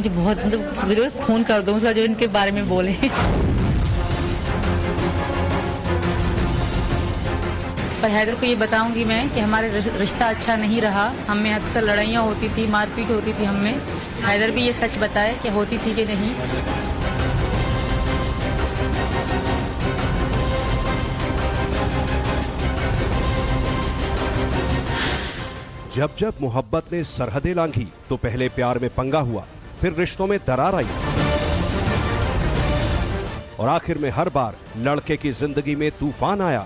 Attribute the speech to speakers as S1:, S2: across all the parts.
S1: मुझे बहुत मतलब खून कर दूँ जो इनके बारे में बोले। पर हैदर को ये बताऊंगी मैं कि हमारे रिश्ता अच्छा नहीं रहा, हम में अक्सर लड़ाइयाँ होती थी, मारपीट होती थी हम में। हैदर भी ये सच बताए कि होती थी कि नहीं।
S2: जब जब मोहब्बत ने सरहदें लांघी तो पहले प्यार में पंगा हुआ, फिर रिश्तों में दरार आई और आखिर में हर बार लड़के की जिंदगी में तूफान आया।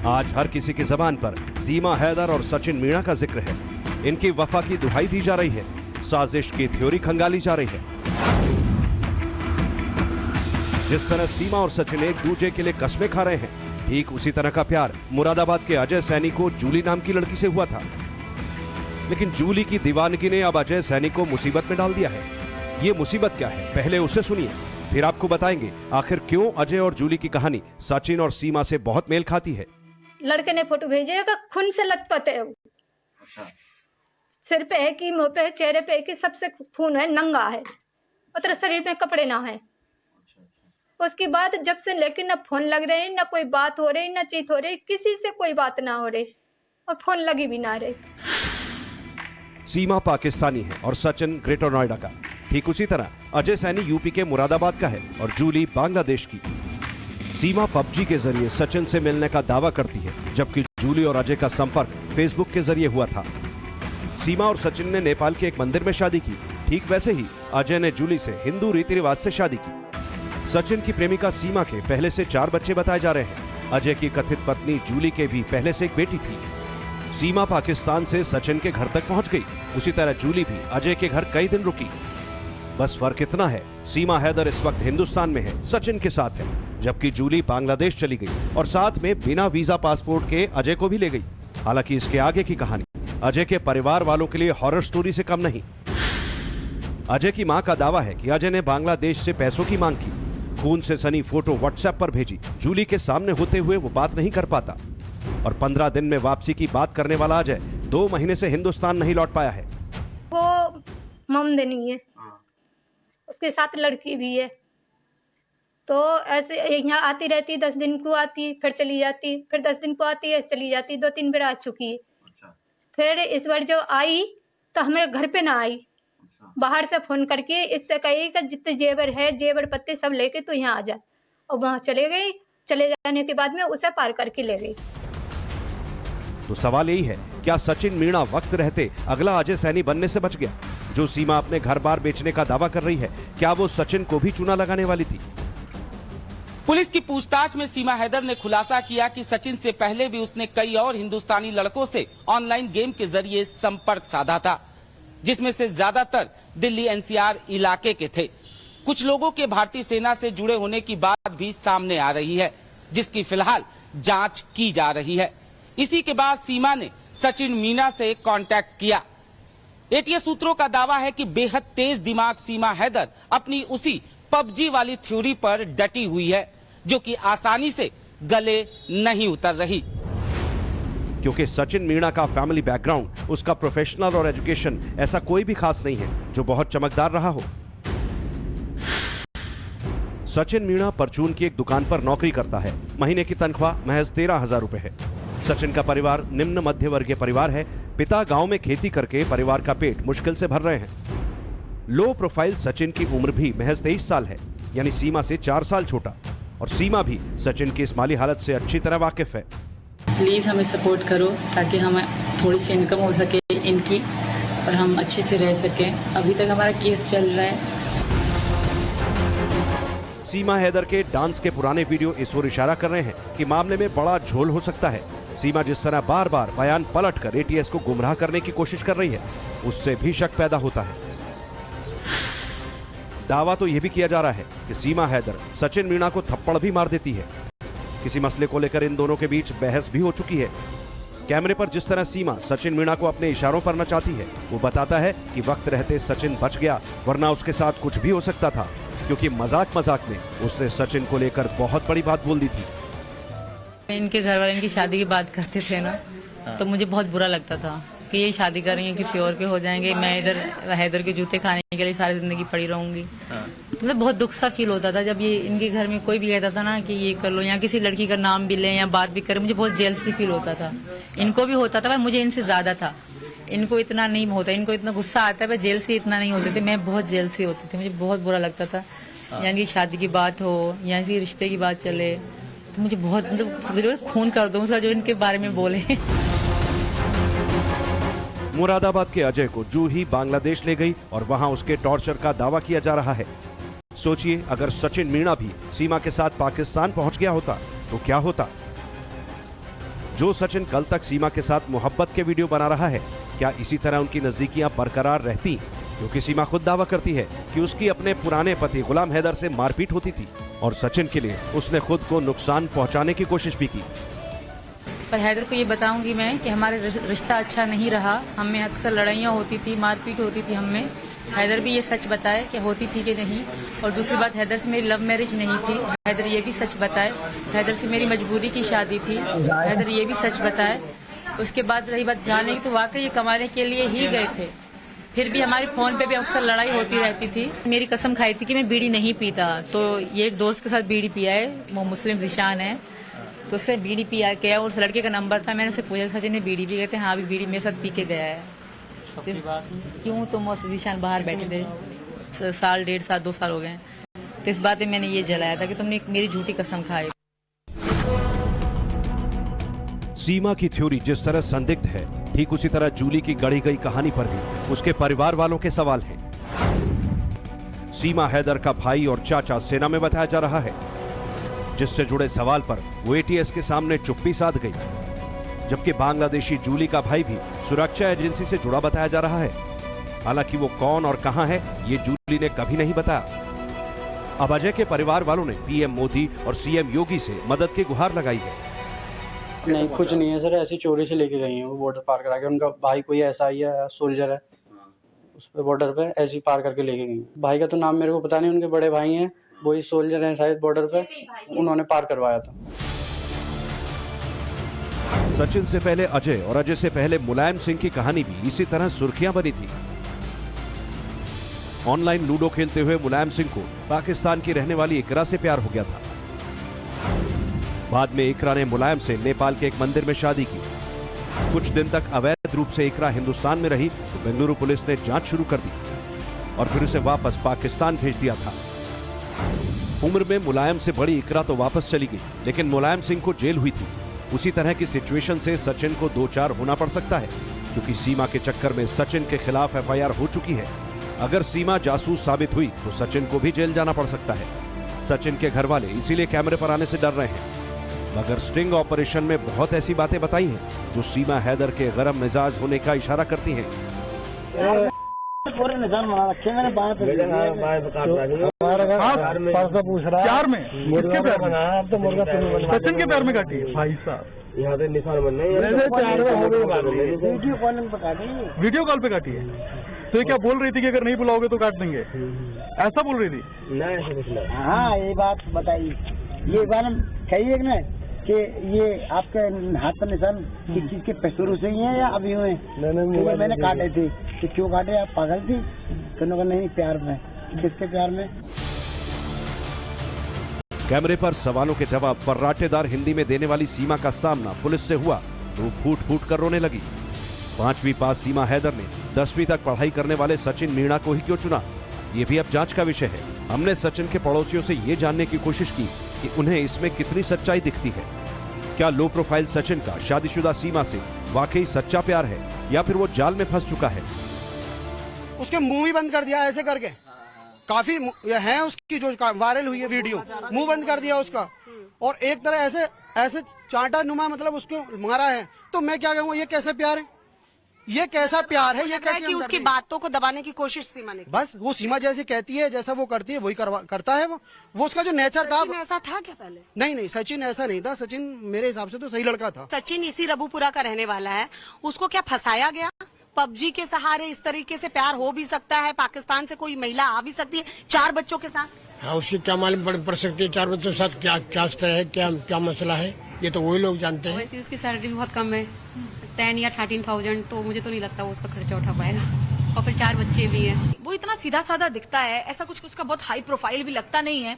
S2: आज हर किसी की जबान पर सीमा हैदर और सचिन मीणा का जिक्र है। इनकी वफा की दुहाई दी जा रही है, साजिश की थ्योरी खंगाली जा रही है। जिस तरह सीमा और सचिन एक दूसरे के लिए कस्में खा रहे हैं, ठीक उसी तरह का प्यार मुरादाबाद के अजय सैनी को जूली नाम की लड़की से हुआ था। लेकिन जूली की दीवानगी ने अब अजय सैनी को मुसीबत में डाल दिया है। ये मुसीबत क्या है, पहले उसे सुनिए, फिर आपको बताएंगे आखिर क्यों अजय और जूली की कहानी सचिन और सीमा से बहुत मेल खाती है।
S3: लड़के ने फोटो भेजेगा, खून से लथपथ है। सिर पे है कि मुंह पे है, चेहरे पे है कि सबसे खून है, नंगा है, मतलब शरीर में कपड़े ना है। उसके बाद जब से लेकिन ना फोन लग रहे हैं, ना कोई बात हो रही, ना चीत हो रही, किसी से कोई बात ना हो रही और फोन लगी भी ना रही।
S2: सीमा पाकिस्तानी है और सचिन ग्रेटर नोएडा का। ठीक उसी तरह अजय सैनी यूपी के मुरादाबाद का है और जूली बांग्लादेश की। सीमा पबजी के जरिए सचिन से मिलने का दावा करती है, जबकि जूली और अजय का संपर्क फेसबुक के जरिए हुआ था। सीमा और सचिन ने नेपाल के एक मंदिर में शादी की। ठीक वैसे ही अजय ने जूली से हिंदू रीति रिवाज से शादी की। सचिन की प्रेमिका सीमा के पहले से 4 बच्चे बताए जा रहे हैं। अजय की कथित पत्नी जूली के भी पहले से एक बेटी थी। सीमा पाकिस्तान से सचिन के घर तक पहुंच गई, उसी तरह जूली भी अजय के घर कई दिन रुकी। बस फर्क इतना है, सीमा हैदर इस वक्त हिंदुस्तान में है, सचिन के साथ है, जबकि जूली बांग्लादेश चली गई और साथ में बिना वीजा पासपोर्ट के अजय को भी ले गई। हालांकि इसके आगे की कहानी अजय के परिवार वालों के लिए हॉरर स्टोरी से कम नहीं। अजय की मां का दावा है कि अजय ने बांग्लादेश से पैसों की मांग की, खून से सनी फोटो व्हाट्सएप पर भेजी। जूली के सामने होते हुए वो बात नहीं कर पाता और 15 दिन में वापसी की बात करने वाला अजय 2 महीने से हिंदुस्तान नहीं लौट पाया है।
S3: वो ममदनी है, उसके साथ लड़की भी है, तो ऐसे यहाँ आती रहती, 10 दिन को आती, फिर चली जाती, फिर 10 दिन को आती है, चली जाती, 2-3 बार आ चुकी है। फिर इस बार जो आई तो हमें घर पे ना आई, बाहर से फोन करके इससे कही कि जितने जेवर है, जेवर पत्ते सब लेके तो यहाँ आ जा, और वहाँ चले गई। चले जाने के बाद में उसे पार करके ले गई।
S2: तो सवाल यही है, क्या सचिन मीणा वक्त रहते अगला अजय सैनी बनने से बच गया? जो सीमा अपने घर बार बेचने का दावा कर रही है, क्या वो सचिन को भी चूना लगाने वाली थी?
S4: पुलिस की पूछताछ में सीमा हैदर ने खुलासा किया कि सचिन से पहले भी उसने कई और हिंदुस्तानी लड़कों से ऑनलाइन गेम के जरिए संपर्क साधा था, जिसमें से ज्यादातर दिल्ली एनसीआर इलाके के थे। कुछ लोगों के भारतीय सेना से जुड़े होने की बात भी सामने आ रही है, जिसकी फिलहाल जांच की जा रही है। इसी के बाद सीमा ने सचिन मीणा से कांटेक्ट किया। एटीएस सूत्रों का दावा है कि बेहद तेज दिमाग सीमा हैदर अपनी उसी पबजी वाली थ्योरी पर डटी हुई है, जो कि आसानी से गले नहीं उतर रही।
S2: क्योंकि सचिन मीणा का फैमिली बैकग्राउंड, उसका प्रोफेशनल और एजुकेशन ऐसा कोई भी खास नहीं है जो बहुत चमकदार रहा हो। सचिन मीणा परचून की एक दुकान पर नौकरी करता है। महीने की तनख्वाह महज 13,000 रुपए है। सचिन का परिवार निम्न मध्य वर्गीय परिवार है। पिता गांव में खेती करके परिवार का पेट मुश्किल से भर रहे हैं। लो प्रोफाइल सचिन की उम्र भी महज 23 साल है, यानी सीमा से 4 साल छोटा, और सीमा भी सचिन की इस माली हालत से अच्छी तरह वाकिफ है।
S1: प्लीज़ हमें सपोर्ट करो ताकि हमें थोड़ी सी इनकम हो सके इनकी, और हम अच्छे से रह सकें। अभी तक हमारा केस चल रहा है।
S2: सीमा हैदर के डांस के पुराने वीडियो इस ओर इशारा कर रहे हैं कि मामले में बड़ा झोल हो सकता है। सीमा जिस तरह बार बार बयान पलटकर एटीएस को गुमराह करने की कोशिश कर रही है, उससे भी शक पैदा होता है। दावा तो यह भी किया जा रहा है कि सीमा हैदर सचिन मीणा को थप्पड़ भी मार देती है। किसी मसले को लेकर इन दोनों के बीच बहस भी हो चुकी है। कैमरे पर जिस तरह सीमा सचिन मीणा को अपने इशारों पर नचाती है, वो बताता है कि वक्त रहते सचिन बच गया, वरना उसके साथ कुछ भी हो सकता था, क्योंकि मजाक मजाक में उसने सचिन को लेकर बहुत बड़ी बात बोल दी थी।
S1: इनके घर वाले इनकी शादी की बात करते थे ना, तो मुझे बहुत बुरा लगता था कि ये शादी करेंगे किसी और के हो जाएंगे, मैं इधर हैदर के जूते खाने के लिए सारी जिंदगी पड़ी रहूंगी। मतलब बहुत दुख सा फील होता था जब ये इनके घर में कोई भी कहता था ना कि ये कर लो, या किसी लड़की का नाम भी ले या बात भी करे, मुझे बहुत जेलसी फील होता था। इनको भी होता था पर मुझे इनसे ज्यादा था। इनको इतना नहीं होता, इनको इतना गुस्सा आता है पर जेल से इतना नहीं होते थे, मैं बहुत जेल से होती थी। मुझे बहुत बुरा लगता था, यानी कि शादी की बात हो या किसी रिश्ते की बात चले तो मुझे बहुत मतलब खून कर दूं जो इनके बारे में बोले।
S2: मुरादाबाद के अजय को जू ही बांग्लादेश ले गई और वहां उसके टॉर्चर का दावा किया जा रहा है। सोचिए अगर सचिन मीणा भी सीमा के साथ पाकिस्तान पहुंच गया होता तो क्या होता। जो सचिन कल तक सीमा के साथ मोहब्बत के वीडियो बना रहा है, क्या इसी तरह उनकी नजदीकियां बरकरार रहती? क्योंकि सीमा खुद दावा करती है कि उसकी अपने पुराने पति गुलाम हैदर से मारपीट होती थी और सचिन के लिए उसने खुद को नुकसान पहुंचाने की कोशिश भी की।
S1: पर हैदर को ये बताऊंगी मैं कि हमारे रिश्ता अच्छा नहीं रहा, हमें अक्सर लड़ाइयाँ होती थी, मारपीट होती थी हमें। हैदर भी ये सच बताए कि होती थी कि नहीं। और दूसरी बात, हैदर से मेरी लव मैरिज नहीं थी, हैदर ये भी सच बताए। हैदर से मेरी मजबूरी की शादी थी, हैदर ये भी सच बताए। उसके बाद रही बात जाने की, तो वाकई ये कमाने के लिए ही गए थे। फिर भी हमारे फोन पे भी अक्सर लड़ाई होती रहती थी। मेरी कसम खाई थी कि मैं बीड़ी नहीं पीता, तो ये एक दोस्त के साथ बीड़ी पिया है, वो मुस्लिम जिशान है, तो उससे बीड़ी पिया गया। उस लड़के का नंबर था, मैंने उससे पूछा सचिन ने बीड़ी पी गए थे? हाँ, अभी बीड़ी मेरे साथ पी के गया है। क्यों? तुम और जिशान बाहर बैठे थे, साल 1.5 साल 2 साल हो गए, तो इस बात में मैंने ये जलाया था कि तुमने मेरी झूठी कसम खाई।
S2: सीमा की थ्योरी जिस तरह संदिग्ध है, ठीक उसी तरह जूली की गढ़ी गई कहानी पर भी उसके परिवार वालों के सवाल हैं। सीमा हैदर का भाई और चाचा सेना में बताया जा रहा है, जिससे जुड़े सवाल पर वो एटीएस के सामने चुप्पी साध गई, जबकि बांग्लादेशी जूली का भाई भी सुरक्षा एजेंसी से जुड़ा बताया जा रहा है। हालांकि वो कौन और कहां है ये जूली ने कभी नहीं बताया। अब अजय के परिवार वालों ने पीएम मोदी और सीएम योगी से मदद की गुहार लगाई है।
S5: नहीं, कुछ नहीं है सर, ऐसी चोरी से लेके गई हैं वो बॉर्डर पार करा के। उनका भाई कोई ऐसा ही है, सोल्जर है, उस पे बॉर्डर पे ऐसे ही पार करके लेके गई। भाई का तो नाम मेरे को पता नहीं, उनके बड़े भाई हैं, वही सोल्जर हैं शायद बॉर्डर पे, उन्होंने पार करवाया था।
S2: सचिन से पहले अजय और अजय से पहले मुलायम सिंह की कहानी भी इसी तरह सुर्खियां बनी थी। ऑनलाइन लूडो खेलते हुए मुलायम सिंह को पाकिस्तान की रहने वाली इकरा से प्यार हो गया था। बाद में इकरा ने मुलायम से नेपाल के एक मंदिर में शादी की। कुछ दिन तक अवैध रूप से इकरा हिंदुस्तान में रही तो बेंगलुरु पुलिस ने जांच शुरू कर दी और फिर उसे वापस पाकिस्तान भेज दिया था। उम्र में मुलायम से बड़ी इकरा तो वापस चली गई, लेकिन मुलायम सिंह को जेल हुई थी। उसी तरह की सिचुएशन से सचिन को 2-4 होना पड़ सकता है, क्योंकि सीमा के चक्कर में सचिन के खिलाफ एफआईआर हो चुकी है। अगर सीमा जासूस साबित हुई तो सचिन को भी जेल जाना पड़ सकता है। सचिन के घर वाले इसीलिए कैमरे पर आने से डर रहे हैं, मगर स्टिंग ऑपरेशन में बहुत ऐसी बातें बताई हैं जो सीमा हैदर के गरम मिजाज होने का इशारा करती हैं।
S6: पूरे निशान बना रखे मैंने बाएं पे पूछ रहा प्यार में किसके पैर में? अब तो मुर्गा सचिन के पैर में काटी है भाई साहब, यहाँ पे निशान बन रहे हैं। वीडियो कॉल पे काटी है, तो ये क्या बोल रही थी कि अगर नहीं बुलाओगे तो काट देंगे, ऐसा बोल रही थी? नहीं, हाँ ये बात बताइए, ये बात कहिए ना कि ये आपके हाथ पर निशान किस चीज के शुरू से ही है या अभी हुए? नहीं, मैंने काटे थे। कि क्यों काटे, आप पागल थी? तो नहीं, प्यार में। किसके प्यार में?
S2: कैमरे पर सवालों के जवाब फर्राटेदार हिंदी में देने वाली सीमा का सामना पुलिस से हुआ तो फूट फूट कर रोने लगी। 5वीं पास सीमा हैदर ने 10वीं तक पढ़ाई करने वाले सचिन मीणा को ही क्यों चुना, ये भी अब जांच का विषय है। हमने सचिन के पड़ोसियों से ये जानने की कोशिश की कि उन्हें इसमें कितनी सच्चाई दिखती है। क्या लो प्रोफाइल सचिन का शादीशुदा सीमा से वाकई सच्चा प्यार है या फिर वो जाल में फंस चुका है?
S7: उसके मुंह भी बंद कर दिया ऐसे करके, काफी है उसकी जो वायरल हुई है वीडियो, मुंह बंद कर दिया उसका, और एक तरह ऐसे ऐसे चांटा नुमा मतलब उसको मारा है। तो मैं क्या कहूँ, ये कैसे प्यार है, ये कैसा प्यार है? ये कैसे
S8: कि उसकी बातों को दबाने की कोशिश सीमा ने,
S7: बस वो सीमा जैसे कहती है, जैसा वो करती है वही करता है। वो उसका जो नेचर था।
S8: ऐसा था क्या पहले?
S7: नहीं, सचिन ऐसा नहीं था। सचिन मेरे हिसाब से तो सही लड़का था।
S8: सचिन इसी रबूपुरा का रहने वाला है, उसको क्या फंसाया गया? पबजी के सहारे इस तरीके से प्यार हो भी सकता है? पाकिस्तान से कोई महिला आ भी सकती है 4 बच्चों के साथ?
S6: हाँ, उसकी क्या मालूम पड़ सकती है 4 बच्चों के साथ क्या है, क्या मसला है, ये तो वही लोग जानते हैं।
S8: वैसे उसकी सैलरी बहुत कम है।
S9: 10 या 13,000, तो मुझे तो नहीं लगता वो उसका खर्चा उठा पाएगा, और फिर 4 बच्चे भी हैं।
S10: वो इतना सीधा साधा दिखता है, ऐसा कुछ उसका बहुत हाई प्रोफाइल भी लगता नहीं है,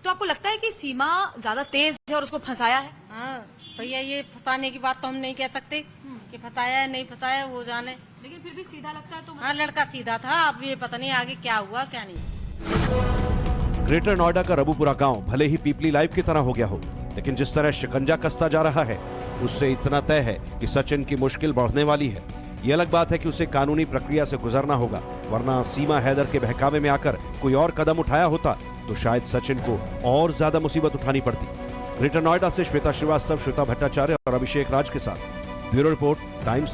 S10: तो आपको लगता है कि सीमा ज्यादा तेज है और उसको फंसाया है?
S11: हाँ भैया, ये फंसाने की बात तो हम नहीं कह सकते कि फंसाया है नहीं फंसाया, वो जाने,
S10: लेकिन फिर भी सीधा लगता है तो
S11: हाँ लड़का सीधा था। अब ये पता नहीं आगे क्या हुआ क्या नहीं।
S2: ग्रेटर नोएडा का रबुपुरा गांव भले ही पीपली लाइव की तरह हो गया हो, लेकिन जिस तरह शिकंजा कसता जा रहा है उससे इतना तय है कि सचिन की मुश्किल बढ़ने वाली है। ये अलग बात है कि उसे कानूनी प्रक्रिया से गुजरना होगा, वरना सीमा हैदर के बहकावे में आकर कोई और कदम उठाया होता तो शायद सचिन को और ज्यादा मुसीबत उठानी पड़ती। ग्रेटर नोएडा से श्वेता श्रीवास्तव, श्वेता भट्टाचार्य और अभिषेक राज के साथ ब्यूरो रिपोर्ट, टाइम्स